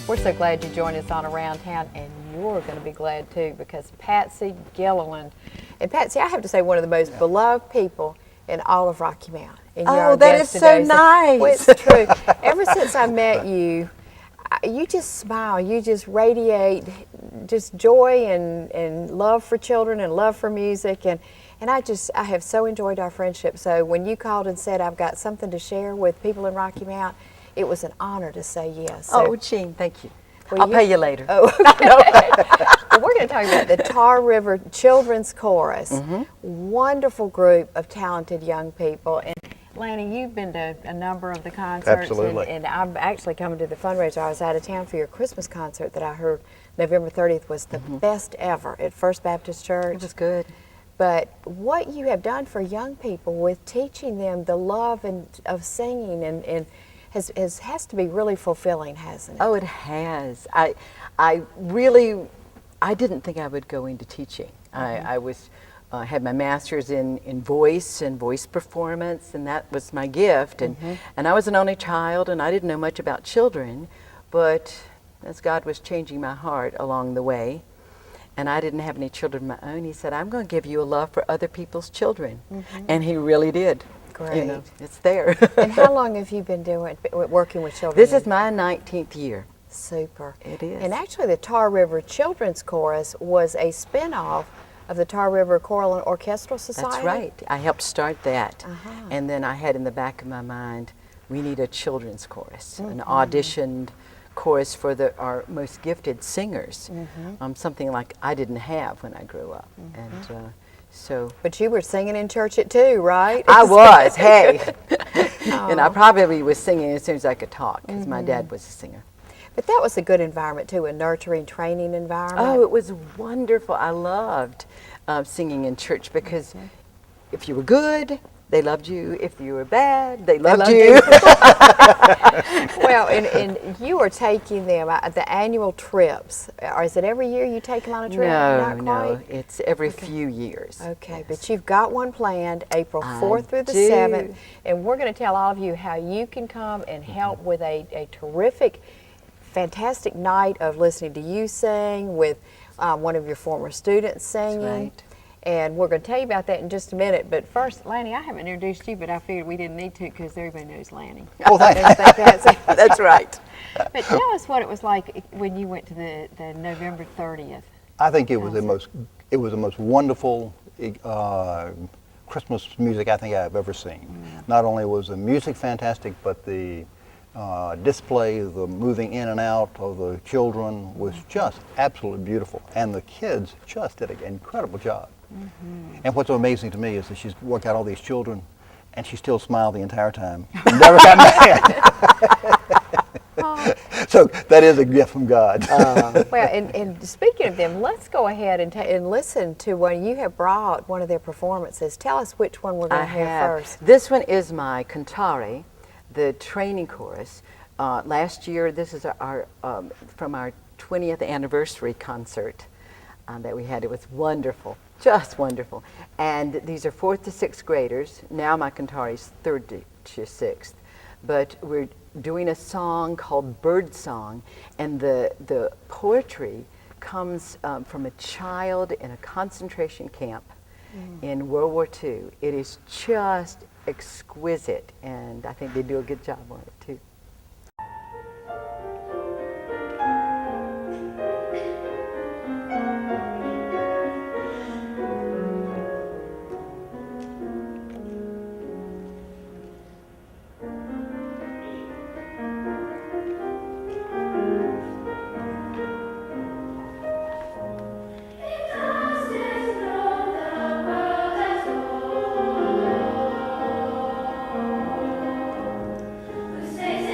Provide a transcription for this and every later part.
We're so glad you joined us on Around Town, and you're going to be glad too, because Patsy Gilliland, and Patsy, I have to say, one of the most beloved people in all of Rocky Mount. And you're our that is guest so today. nice. Well, it's true. Ever since I met you, you just smile. You just radiate just joy and love for children and love for music. And I have so enjoyed our friendship. So when you called and said, I've got something to share with people in Rocky Mount, it was an honor to say yes. So, oh, Jean, thank you. I'll pay you later. Oh, okay. Well, we're going to talk about the Tar River Children's Chorus. Wonderful group of talented young people. And Lanny, you've been to a number of the concerts. Absolutely. And I'm actually coming to the fundraiser. I was out of town for your Christmas concert that I heard November 30th was the best ever at First Baptist Church. It was good. But what you have done for young people with teaching them the love of singing and has to be really fulfilling, hasn't it? Oh, it has. I didn't think I would go into teaching. I had my master's in voice and voice performance, and that was my gift. And I was an only child, and I didn't know much about children, but as God was changing my heart along the way, and I didn't have any children of my own, He said, I'm going to give you a love for other people's children. And He really did. Great. You know, it's there. And how long have you been working with children? This is my 19th year. Super. It is. And actually the Tar River Children's Chorus was a spin-off of the Tar River Choral and Orchestral Society. That's right. I helped start that. And then I had in the back of my mind, we need a children's chorus, an auditioned chorus for our most gifted singers, something like I didn't have when I grew up. And so. But you were singing in church at too, right? I was, hey. And I probably was singing as soon as I could talk, because my dad was a singer. But that was a good environment too, a nurturing, training environment. Oh, it was wonderful. I loved singing in church, because if you were good, they loved you. If you were bad, they loved you. Well, and you are taking them the annual trips. Or is it every year you take them on a trip? No, it's every few years. Okay, but you've got one planned April 4th through the do. 7th, and we're going to tell all of you how you can come and help with a terrific, fantastic night of listening to you sing, with one of your former students singing. That's right. And we're going to tell you about that in just a minute. But first, Lanny, I haven't introduced you, but I figured we didn't need to, because everybody knows Lanny. Oh, thank you. That's right. But tell us what it was like when you went to the November 30th. I think it was the most wonderful Christmas music I think I've ever seen. Not only was the music fantastic, but the display, the moving in and out of the children was just absolutely beautiful. And the kids just did an incredible job. And what's so amazing to me is that she's worked out all these children, and she still smiled the entire time. Never got mad. So that is a gift from God. Well, and speaking of them, let's go ahead and listen to when you have brought one of their performances. Tell us which one we're going to hear first. This one is my cantare, the training chorus. Last year, this is our from our 20th anniversary concert that we had. It was wonderful, just wonderful. And these are 4th to 6th graders. Now my cantare is 3rd to 6th. But we're doing a song called Birdsong, and the poetry comes from a child in a concentration camp in World War II. It is just exquisite, and I think they do a good job on it too. Say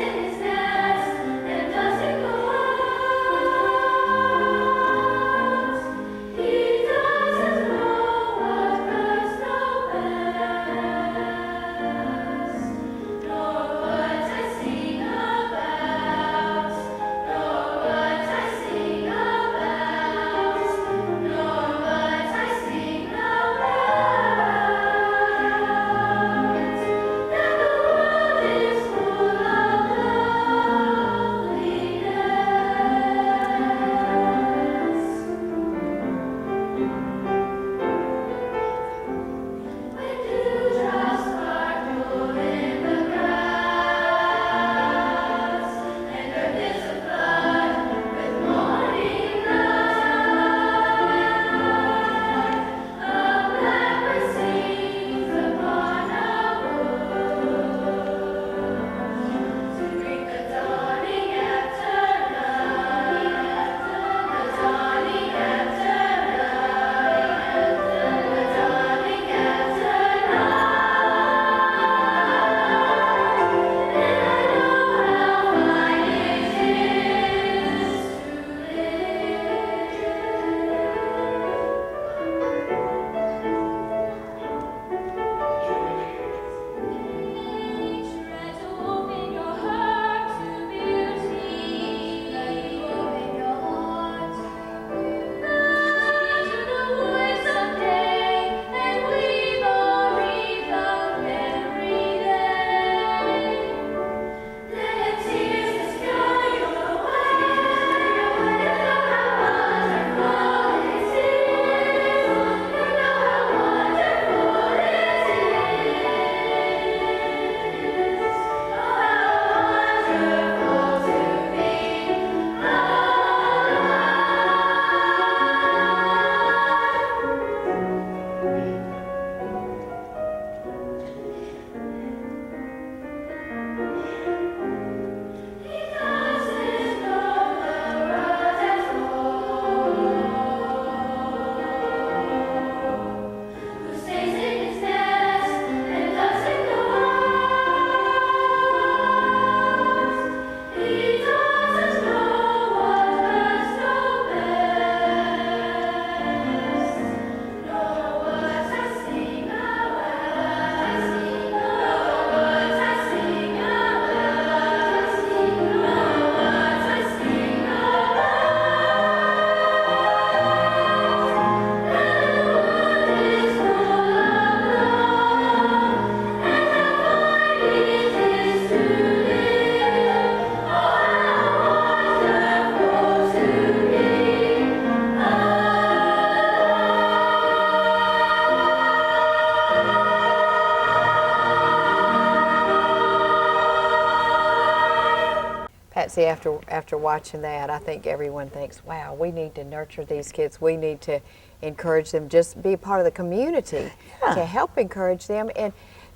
Patsy, after watching that, I think everyone thinks, wow, we need to nurture these kids. We need to encourage them, just be a part of the community to help encourage them. And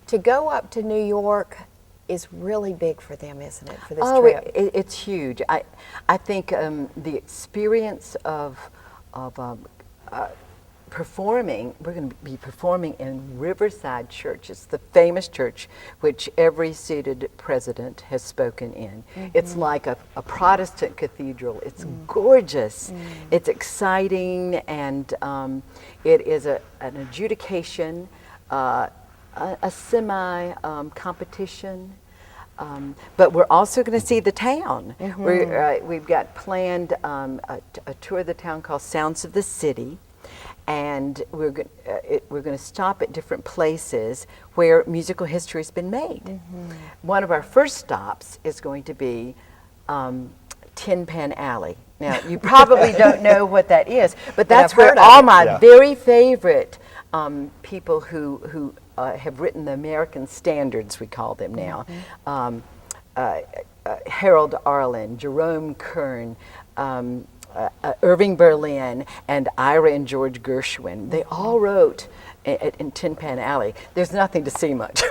to go up to New York is really big for them, isn't it, for this trip? It's huge. I think the experience of performing, we're going to be performing in Riverside Church. It's the famous church which every seated president has spoken in. It's like a Protestant cathedral. It's gorgeous. It's exciting, and it is an adjudication, a semi-competition. But we're also going to see the town. We've got planned a tour of the town called Sounds of the City. And we're going to stop at different places where musical history has been made. One of our first stops is going to be Tin Pan Alley. Now, you probably don't know what that is, but that's where all my very favorite people who have written the American standards, we call them now, Harold Arlen, Jerome Kern, Irving Berlin, and Ira and George Gershwin. They all wrote in Tin Pan Alley. There's nothing to see much,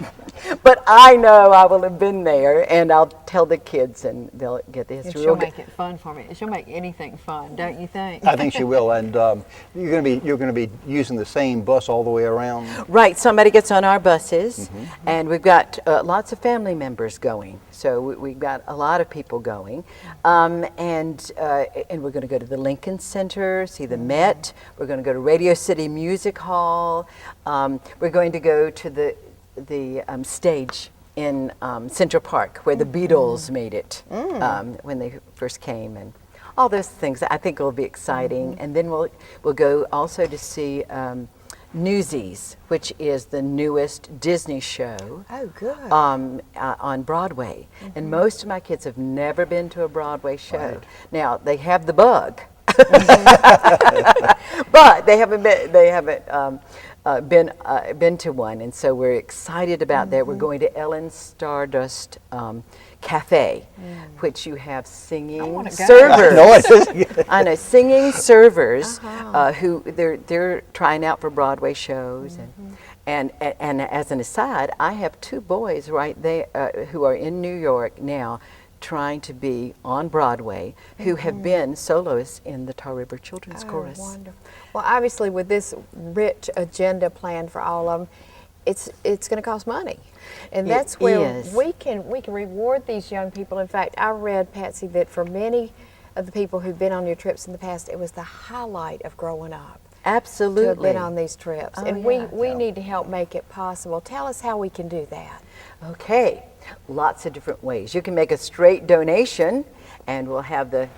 but I know I will have been there, and I'll tell the kids, and they'll get the history. She'll make it fun for me. She'll make anything fun, don't you think? I think she will, and you're going to be using the same bus all the way around. Right. Somebody gets on our buses, and we've got lots of family members going. So we've got a lot of people going, and we're going to go to the Lincoln Center, see the Met. We're going to go to Radio City Music Hall. We're going to go to the stage in Central Park where the Beatles made it when they first came, and all those things. I think will be exciting. And then we'll go also to see Newsies, which is the newest Disney show. Oh, good. On Broadway. And most of my kids have never been to a Broadway show. Right. Now, they have the bug. But they haven't been to one, and so we're excited about that. We're going to Ellen's Stardust Cafe, which you have singing servers. I know, singing servers who they're trying out for Broadway shows, and as an aside, I have two boys right there who are in New York now, trying to be on Broadway, who have been soloists in the Tar River Children's Chorus. Wonderful. Well, obviously, with this rich agenda planned for all of them, it's going to cost money, and that's where we can reward these young people. In fact, I read, Patsy, that for many of the people who've been on your trips in the past, it was the highlight of growing up. Absolutely. To have been on these trips, and we need to help make it possible. Tell us how we can do that. Okay, lots of different ways. You can make a straight donation, and we'll have the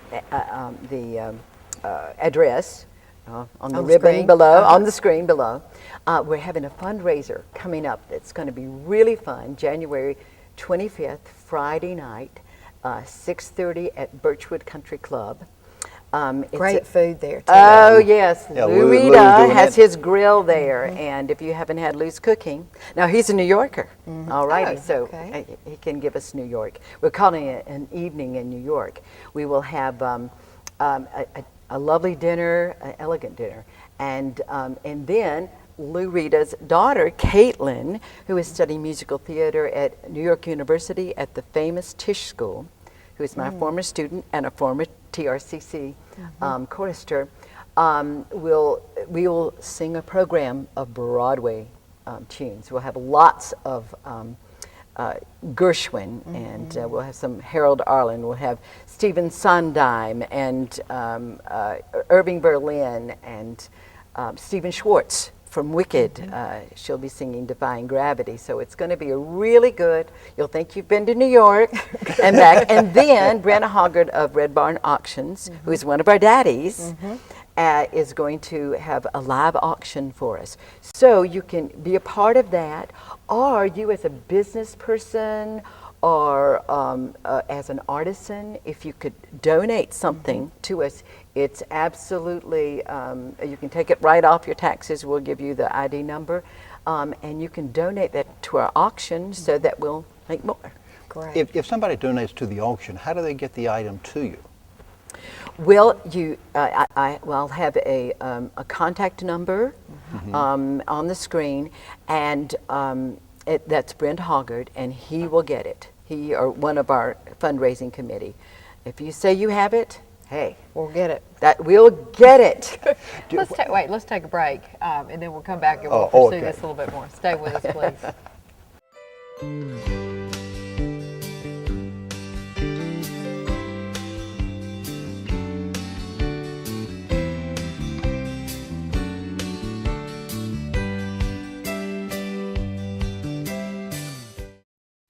address on the ribbon below, on the screen below. We're having a fundraiser coming up that's going to be really fun, January 25th, Friday night, 6:30 at Birchwood Country Club. Great food there, too. Oh, yes. Yeah, Lou Rita has his grill there, and if you haven't had Lou's cooking, now he's a New Yorker, all righty, so he can give us New York. We're calling it an evening in New York. We will have a lovely dinner, an elegant dinner, and then Lou Rita's daughter, Caitlin, who is studying musical theater at New York University at the famous Tisch School, who is my former student and a former TRCC chorister, we will sing a program of Broadway tunes. We'll have lots of Gershwin, and we'll have some Harold Arlen. We'll have Stephen Sondheim and Irving Berlin and Stephen Schwartz from Wicked. She'll be singing Defying Gravity. So it's going to be a really good, you'll think you've been to New York and back. And then Brenna Hoggard of Red Barn Auctions, who is one of our daddies, is going to have a live auction for us. So you can be a part of that, or you as a business person or as an artisan, if you could donate something to us, it's absolutely, you can take it right off your taxes. We'll give you the ID number, and you can donate that to our auction so that we'll make more. Great. If somebody donates to the auction, how do they get the item to you? Well, I'll have a contact number on the screen, and that's Brent Hoggard, and he will get it. He or one of our fundraising committee. If you say you have it, hey, We'll get it. we'll get it. Let's take a break, and then we'll come back and we'll Oh, pursue okay. this a little bit more. Stay with us, please.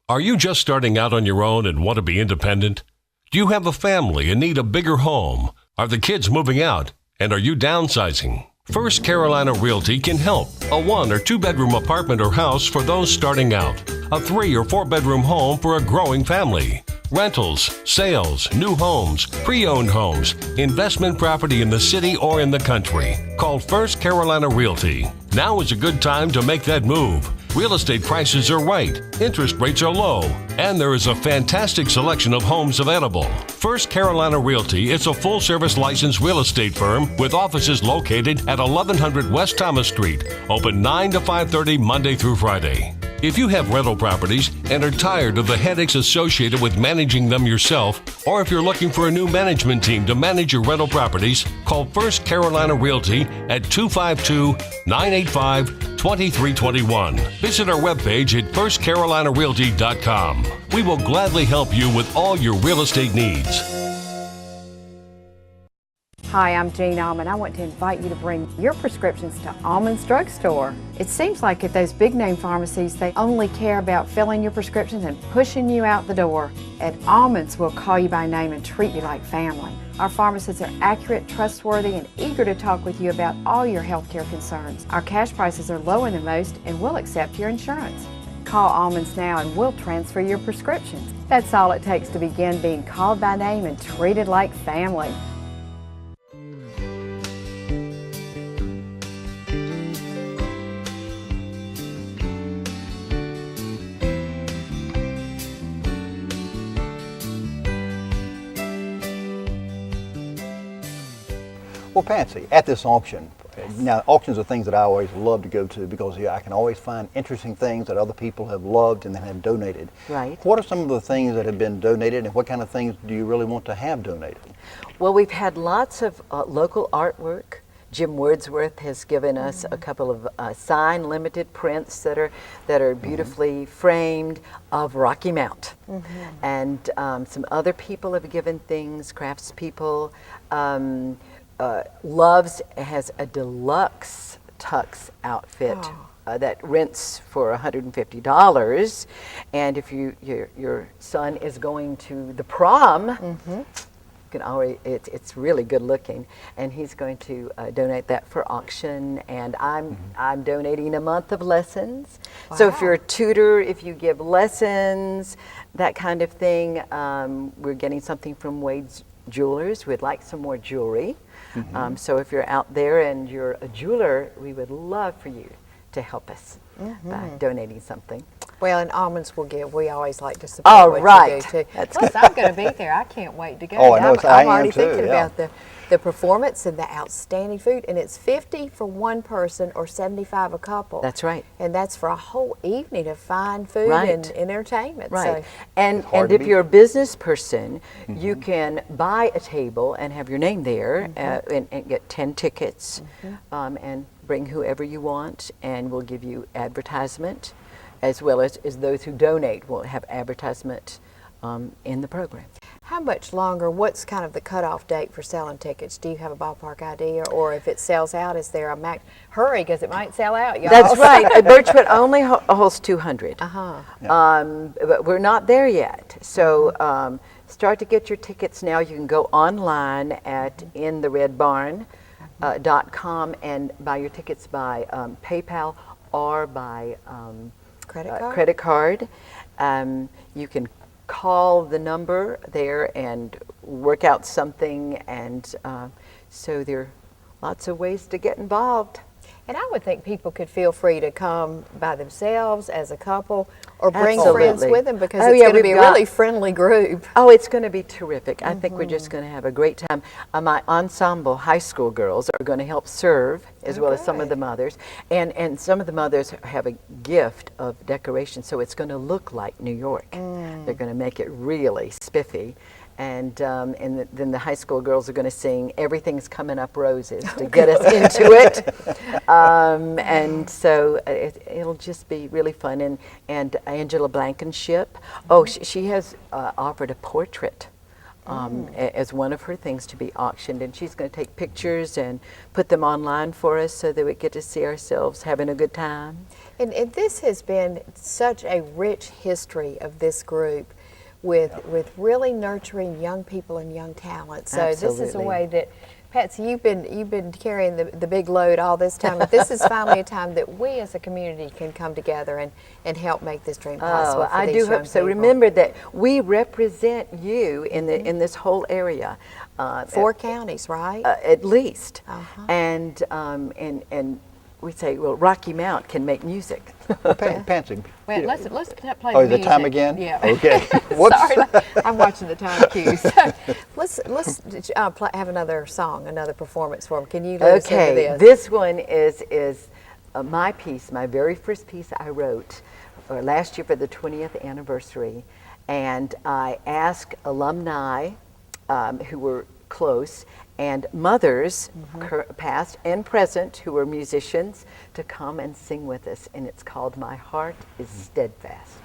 Are you just starting out on your own and want to be independent? Do you have a family and need a bigger home? Are the kids moving out? And are you downsizing? First Carolina Realty can help. A 1 or 2 bedroom apartment or house for those starting out. A 3 or 4 bedroom home for a growing family. Rentals, sales, new homes, pre-owned homes, investment property in the city or in the country. Call First Carolina Realty. Now is a good time to make that move. Real estate prices are right, interest rates are low, and there is a fantastic selection of homes available. First Carolina Realty is a full-service licensed real estate firm with offices located at 1100 West Thomas Street, open 9 to 5:30 Monday through Friday. If you have rental properties and are tired of the headaches associated with managing them yourself, or if you're looking for a new management team to manage your rental properties, call First Carolina Realty at 252-985-2321. Visit our webpage at firstcarolinarealty.com. We will gladly help you with all your real estate needs. Hi, I'm Jean Almond. I want to invite you to bring your prescriptions to Almond's Drugstore. It seems like at those big name pharmacies, they only care about filling your prescriptions and pushing you out the door. At Almond's, we'll call you by name and treat you like family. Our pharmacists are accurate, trustworthy, and eager to talk with you about all your healthcare concerns. Our cash prices are lower than most, and we'll accept your insurance. Call Almonds now and we'll transfer your prescriptions. That's all it takes to begin being called by name and treated like family. Well, Patsy, at this auction, now auctions are things that I always love to go to because I can always find interesting things that other people have loved and then have donated. Right. What are some of the things that have been donated, and what kind of things do you really want to have donated? Well, we've had lots of local artwork. Jim Wordsworth has given us a couple of signed limited prints that are beautifully framed of Rocky Mount. And some other people have given things, craftspeople. Loves has a deluxe tux outfit that rents for $150, and if your son is going to the prom, you can already it's really good looking, and he's going to donate that for auction. And I'm donating a month of lessons. So if you're a tutor, if you give lessons, that kind of thing, we're getting something from Wade's Jewelers. We'd like some more jewelry. So if you're out there and you're a jeweler, we would love for you to help us by donating something. Well, and Almonds will give. We always like to support what you do too. Plus, I'm going to be there. I can't wait to go. Oh, I know. I I'm am already too, thinking yeah. about the performance and the outstanding food. And it's $50 for one person or $75 a couple. That's right. And that's for a whole evening of fine food and entertainment. Right. So, And hard to if beat. you're a business person, you can buy a table and have your name there and get 10 tickets and bring whoever you want, and we'll give you advertisement, as well as those who donate will have advertisement in the program. how much longer? What's kind of the cutoff date for selling tickets? Do you have a ballpark idea? Or if it sells out, is there a max? Hurry, because it might sell out, y'all. That's right. Birchwood only holds 200. But we're not there yet. So start to get your tickets now. You can go online at intheredbarn.com and buy your tickets by PayPal or by credit card. You can call the number there and work out something, and so there are lots of ways to get involved. And I would think people could feel free to come by themselves as a couple or bring Absolutely. friends with them because Oh, it's yeah, going to we've be a got- really friendly group. Oh, it's going to be terrific. I think we're just going to have a great time. My ensemble high school girls are going to help serve, as well as some of the mothers. And some of the mothers have a gift of decoration, so it's going to look like New York. They're going to make it really spiffy. And then the high school girls are going to sing "Everything's Coming Up Roses" to get us into it. And so it'll just be really fun. And Angela Blankenship, she has offered a portrait as one of her things to be auctioned, and she's going to take pictures and put them online for us so that we get to see ourselves having a good time. And this has been such a rich history of this group with really nurturing young people and young talent. So this is a Absolutely. way that, Patsy, you've been carrying the big load all this time, but this is finally a time that we as a community can come together and help make this dream possible for I these do young hope so. people. Remember that we represent you in in this whole area. 4 counties, right? At least. Uh-huh. And we say, well, Rocky Mount can make music. Patsy. Well, yeah. let's play Oh, is the it time music. again? Yeah. Okay. Whoops. Sorry, I'm watching the time cues. let's have another song, another performance for them. Can you lead us into Okay, this? this one is my piece, my very first piece I wrote last year for the 20th anniversary, and I asked alumni who were close and mothers, past and present, who were musicians, to come and sing with us, and it's called "My Heart is Steadfast."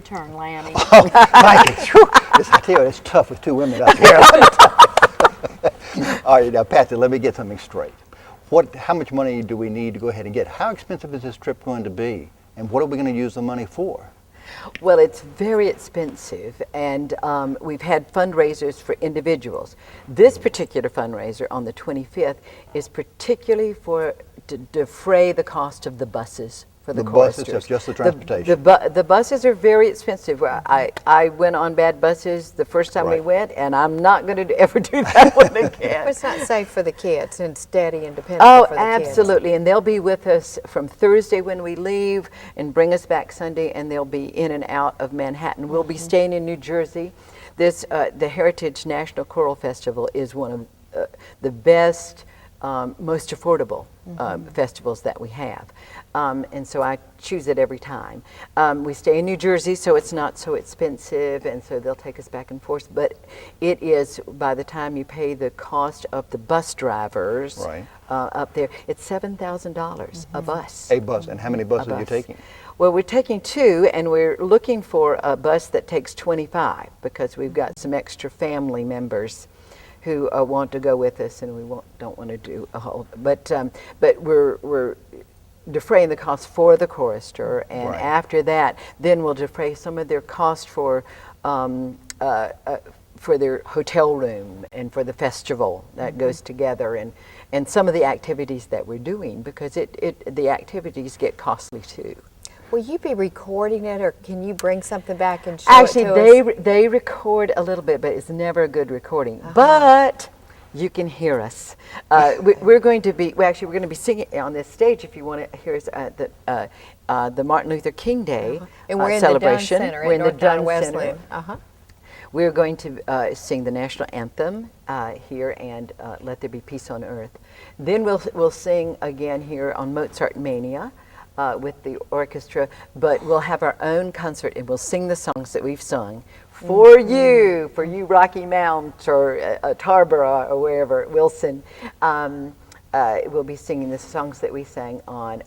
turn, Lanny. Mikey, whew, I tell you, it's tough with two women out here. All right, now, Patsy, let me get something straight. How much money do we need to go ahead and get? How expensive is this trip going to be? And what are we going to use the money for? Well, it's very expensive, and we've had fundraisers for individuals. This particular fundraiser on the 25th is particularly to defray the cost of the buses for the choristers. Buses, just the transportation. The buses are very expensive. I went on bad buses the first time we Right. went, and I'm not going to ever do that one again. But it's not safe for the kids and steady and dependable Oh, for the kids. absolutely. And they'll be with us from Thursday when we leave and bring us back Sunday, and they'll be in and out of Manhattan. We'll be staying in New Jersey. The Heritage National Choral Festival is one of the best, most affordable festivals that we have. And so I choose it every time. We stay in New Jersey, so it's not so expensive, and so they'll take us back and forth. But it is, by the time you pay the cost of the bus drivers Right. Up there, it's $7,000 a bus. A bus, and how many buses are you bus. taking? Well, we're taking 2, and we're looking for a bus that takes 25 because we've got some extra family members who want to go with us, and we don't want to do a whole. But we're defraying the cost for the chorister, and Right. after that, then we'll defray some of their cost for their hotel room and for the festival that goes together, and some of the activities that we're doing, because the activities get costly too. Will you be recording it, or can you bring something back and show Actually, it to us? they record a little bit, but it's never a good recording. But you can hear us. We're going to be singing on this stage. If you want to hear us at the Martin Luther King Day And we're in celebration. the Dunn Center We're in in the North Carolina Dunn Wesleyan. Center. We're going to sing the national anthem here and Let There Be Peace on Earth. Then we'll sing again here on Mozart Mania with the orchestra, but we'll have our own concert and we'll sing the songs that we've sung for you Rocky Mount or Tarboro or wherever, Wilson. We'll be singing the songs that we sang on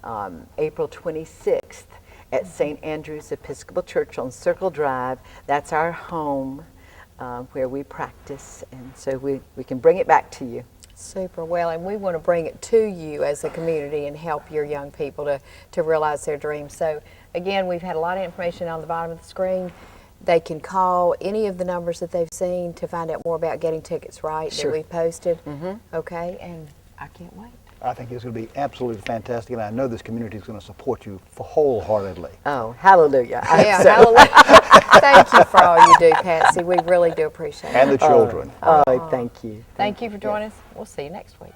April 26th at St. Andrew's Episcopal Church on Circle Drive. That's our home where we practice, and so we can bring it back to you. Super well, and we want to bring it to you as a community and help your young people to realize their dreams. So again, we've had a lot of information on the bottom of the screen. They can call any of the numbers that they've seen to find out more about getting tickets, right? Sure. That we posted. Okay, and I can't wait. I think it's going to be absolutely fantastic, and I know this community is going to support you wholeheartedly. Oh, hallelujah. Yeah, hallelujah. Thank you for all you do, Patsy. We really do appreciate it. And the children. Oh, thank you. Thank you for joining us. We'll see you next week.